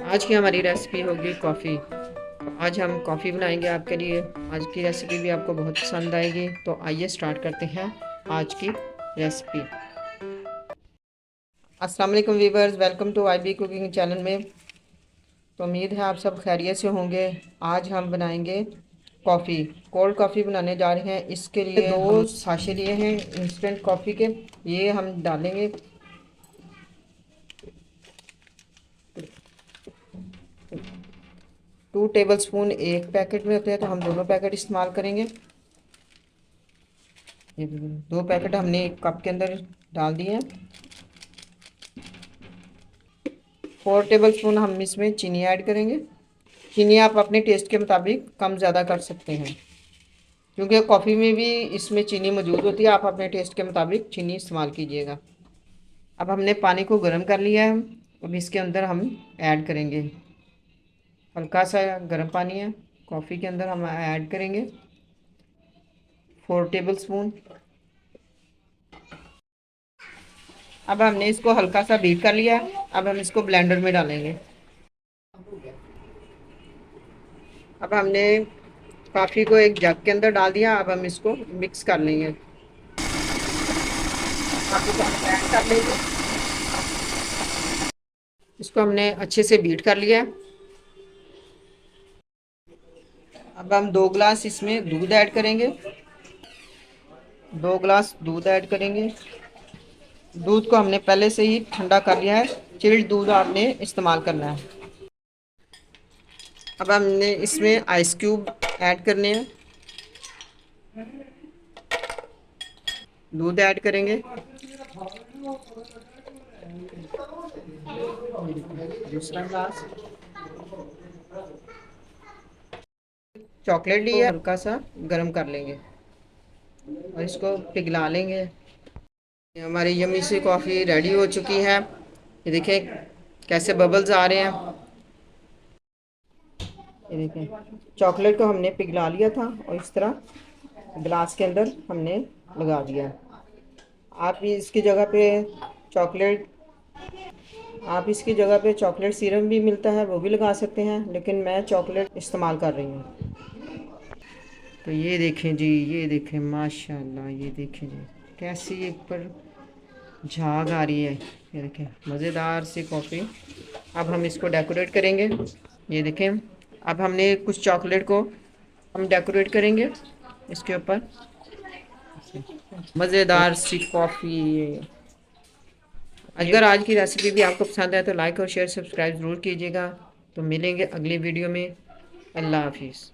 आज की हमारी रेसिपी होगी कॉफ़ी। आज हम कॉफ़ी बनाएंगे आपके लिए। आज की रेसिपी भी आपको बहुत पसंद आएगी। तो आइए स्टार्ट करते हैं आज की रेसिपी। अस्सलाम वालेकुम viewers, welcome to IB cooking channel में। तो उम्मीद है आप सब खैरियत से होंगे। आज हम बनाएंगे कॉफ़ी, कोल्ड कॉफ़ी बनाने जा रहे हैं। इसके लिए दो साशे लिए हैं इंस्टेंट कॉफ़ी के। ये हम डालेंगे 2 टेबल स्पून। एक पैकेट में होते हैं तो हम दोनों पैकेट इस्तेमाल करेंगे। ये 2 पैकेट हमने एक कप के अंदर डाल दिए हैं। 4 टेबल स्पून हम इसमें चीनी ऐड करेंगे। चीनी आप अपने टेस्ट के मुताबिक कम ज़्यादा कर सकते हैं, क्योंकि कॉफ़ी में भी इसमें चीनी मौजूद होती है। आप अपने टेस्ट के मुताबिक चीनी इस्तेमाल कीजिएगा। अब हमने पानी को गर्म कर लिया है। अब इसके अंदर हम ऐड करेंगे, हल्का सा गर्म पानी है, कॉफ़ी के अंदर हम ऐड करेंगे 4 टेबल स्पून। अब हमने इसको हल्का सा बीट कर लिया है। अब हम इसको ब्लेंडर में डालेंगे। अब हमने कॉफ़ी को एक जग के अंदर डाल दिया। अब हम इसको मिक्स कर लेंगे। कॉफ़ी को हम ऐड कर लेंगे। इसको हमने अच्छे से बीट कर लिया। अब हम 2 गिलास इसमें दूध ऐड करेंगे। 2 गिलास दूध ऐड करेंगे। दूध को हमने पहले से ही ठंडा कर लिया है। चिल्ड दूध आपने इस्तेमाल करना है। अब हमने इसमें आइस क्यूब ऐड करने हैं। दूध ऐड करेंगे। दूसरा ग्लास चॉकलेट लिया, हल्का सा गर्म कर लेंगे और इसको पिघला लेंगे। हमारी यम्मी सी कॉफ़ी रेडी हो चुकी है। ये देखें कैसे बबल्स आ रहे हैं। ये देखें चॉकलेट को हमने पिघला लिया था और इस तरह गिलास के अंदर हमने लगा दिया। आप इसकी जगह पे चॉकलेट आप इसकी जगह पे चॉकलेट सिरप भी मिलता है, वो भी लगा सकते हैं, लेकिन मैं चॉकलेट इस्तेमाल कर रही हूँ। तो ये देखें जी, ये देखें माशाल्लाह, ये देखें जी कैसी ऊपर झाग आ रही है। ये देखें मज़ेदार सी कॉफ़ी। अब हम इसको डेकोरेट करेंगे। ये देखें अब हमने कुछ चॉकलेट को हम डेकोरेट करेंगे इसके ऊपर। मज़ेदार सी कॉफ़ी। अगर आज की रेसिपी भी आपको पसंद है तो लाइक और शेयर सब्सक्राइब ज़रूर कीजिएगा। तो मिलेंगे अगली वीडियो में। अल्लाह हाफिज़।